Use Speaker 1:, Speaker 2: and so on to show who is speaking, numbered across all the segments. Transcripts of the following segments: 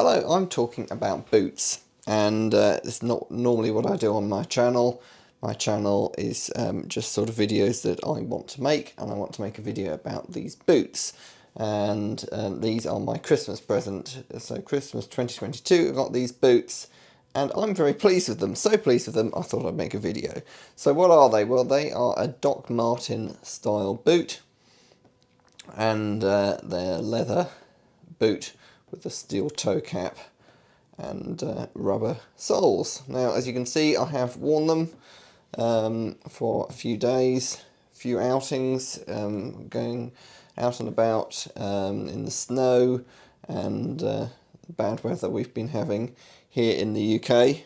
Speaker 1: Hello, I'm talking about boots, and it's not normally what I do on my channel. My channel is just sort of videos that I want to make, and I want to make a video about these boots. And these are my Christmas present. So Christmas 2022, I got these boots, and I'm very pleased with them. So pleased with them, I thought I'd make a video. So what are they? Well, they are a Doc Martin style boot, and they're leather boot with a steel toe cap and rubber soles. Now, as you can see, I have worn them for a few days, a few outings, going out and about in the snow and bad weather we've been having here in the UK.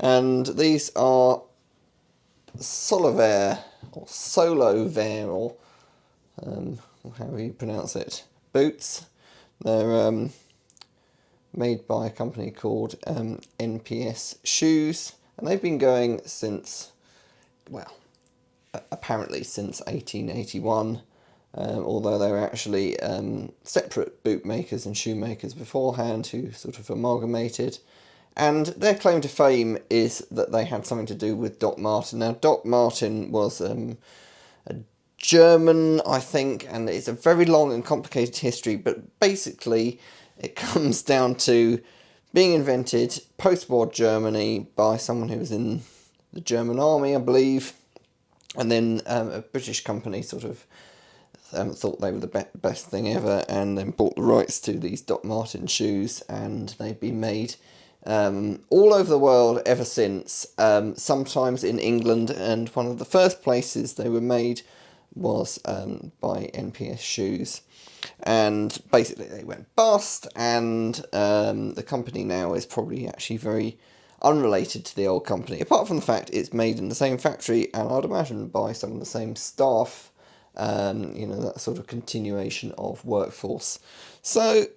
Speaker 1: And these are Solovair, or Solovair, or however you pronounce it, boots. They're made by a company called NPS Shoes, and they've been going since, well, apparently since 1881, although they were actually separate boot makers and shoemakers beforehand who sort of amalgamated. And their claim to fame is that they had something to do with Doc Martin. Now, Doc Martin was a German, I think, and it's a very long and complicated history, but basically it comes down to being invented post-war Germany by someone who was in the German army, I believe, and then a British company sort of thought they were the best thing ever, and then bought the rights to these Doc Martin shoes, and they've been made all over the world ever since, sometimes in England, and one of the first places they were made was by NPS Shoes. And basically they went bust, and the company now is probably actually very unrelated to the old company, apart from the fact it's made in the same factory, and I'd imagine by some of the same staff, that sort of continuation of workforce. So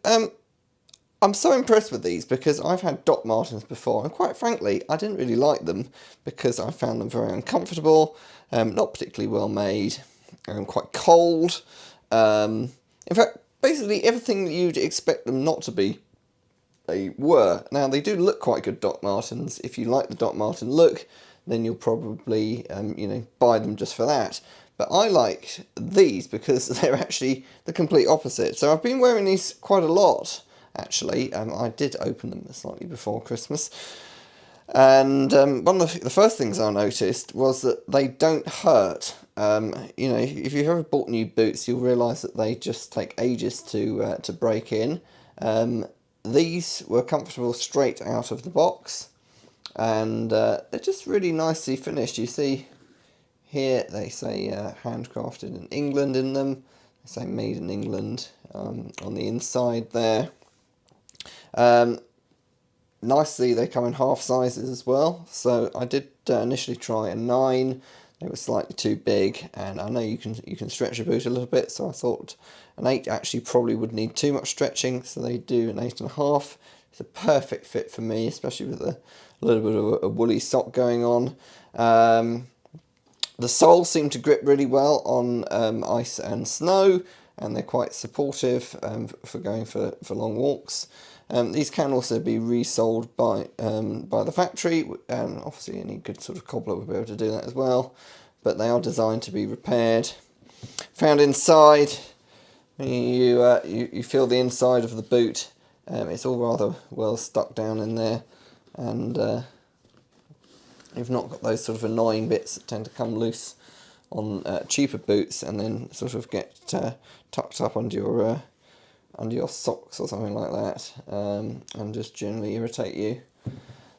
Speaker 1: I'm so impressed with these because I've had Doc Martens before, and quite frankly I didn't really like them because I found them very uncomfortable, not particularly well made, quite cold. In fact, basically everything that you'd expect them not to be, they were. Now, they do look quite good, Doc Martens. If you like the Doc Marten look, then you'll probably, buy them just for that. But I like these because they're actually the complete opposite. So I've been wearing these quite a lot, actually. I did open them slightly before Christmas. And one of the first things I noticed was that they don't hurt. If you've ever bought new boots, you'll realise that they just take ages to break in. These were comfortable straight out of the box, and they're just really nicely finished. You see here they say handcrafted in England in them. They say made in England on the inside there. Nicely, they come in half sizes as well. So I did initially try a 9. They were slightly too big, and I know you can stretch a boot a little bit, so I thought an 8 actually probably would need too much stretching, so they do an 8.5. It's a perfect fit for me, especially with a little bit of a woolly sock going on. The soles seem to grip really well on ice and snow, and they're quite supportive for going for long walks. These can also be resoled by the factory, and obviously any good sort of cobbler will be able to do that as well, but they are designed to be repaired. Found inside, you feel the inside of the boot, it's all rather well stuck down in there, and you've not got those sort of annoying bits that tend to come loose on cheaper boots and then sort of get tucked up under your socks or something like that, and just generally irritate you.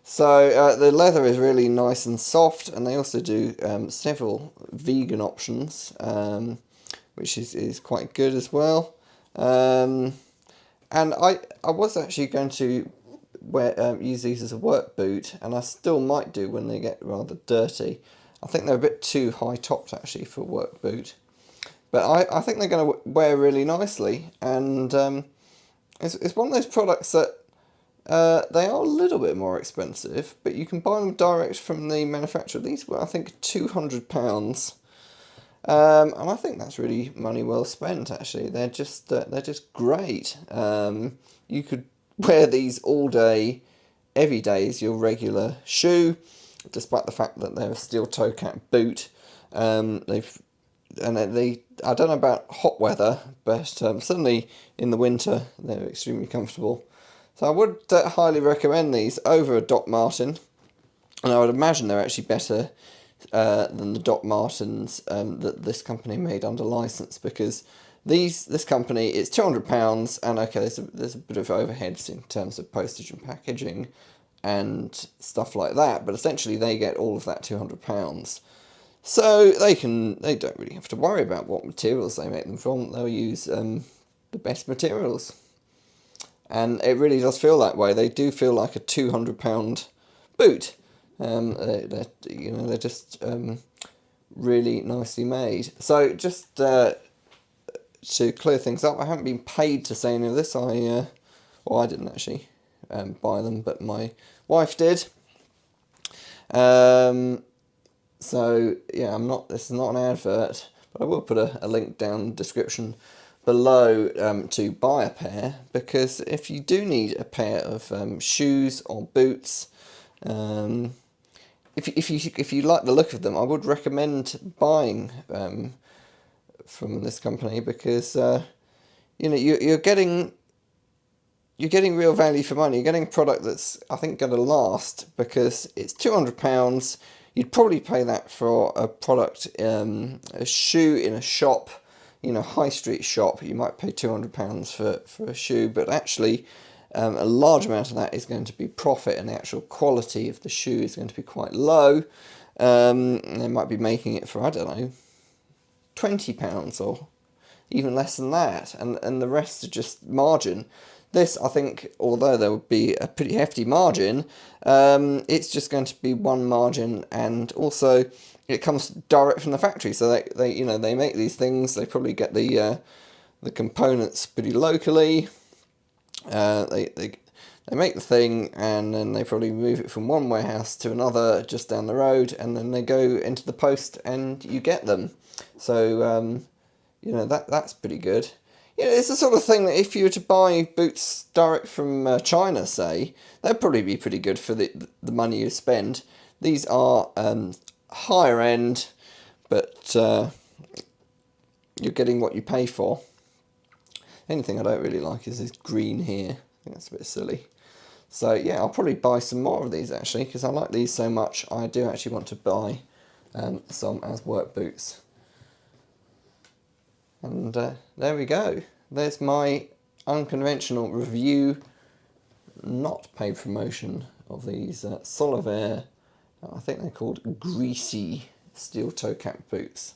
Speaker 1: So the leather is really nice and soft, and they also do several vegan options, which is quite good as well. And I was actually going to use these as a work boot, and I still might do when they get rather dirty. I think they're a bit too high topped actually for a work boot. But I think they're going to wear really nicely, and it's one of those products that they are a little bit more expensive, but you can buy them direct from the manufacturer. These were, I think, £200, and I think that's really money well spent. Actually, they're just great. You could wear these all day, every day is your regular shoe, despite the fact that they're a steel toe cap boot. I don't know about hot weather, but certainly in the winter they're extremely comfortable. So I would highly recommend these over a Doc Marten, and I would imagine they're actually better than the Doc Martens that this company made under license, because this company, it's £200, and okay, there's a bit of overheads in terms of postage and packaging and stuff like that, but essentially they get all of that £200. So they don't really have to worry about what materials they make them from. They'll use the best materials, and it really does feel that way. They do feel like a £200 boot. They're just really nicely made. So just to clear things up, I haven't been paid to say any of this. I didn't actually buy them, but my wife did. So yeah, this is not an advert, but I will put a link down in the description below to buy a pair, because if you do need a pair of shoes or boots, if you like the look of them, I would recommend buying from this company, because you're getting real value for money. You're getting a product that's, I think, going to last, because it's £200. You'd probably pay that for a product, a shoe in a shop, high street shop. You might pay £200 for a shoe, but actually a large amount of that is going to be profit, and the actual quality of the shoe is going to be quite low. They might be making it for, I don't know, £20 or even less than that, and the rest are just margin. This, I think, although there would be a pretty hefty margin, it's just going to be one margin, and also it comes direct from the factory. So they make these things. They probably get the components pretty locally. They make the thing, and then they probably move it from one warehouse to another just down the road, and then they go into the post, and you get them. So that's pretty good. It's the sort of thing that if you were to buy boots direct from China, say, they'd probably be pretty good for the money you spend. These are higher end, but you're getting what you pay for. Anything I don't really like is this green here. I think that's a bit silly. So yeah, I'll probably buy some more of these actually, because I like these so much. I do actually want to buy some as work boots. And there we go. There's my unconventional review, not paid promotion, of these Solovair, I think they're called greasy steel toe cap boots.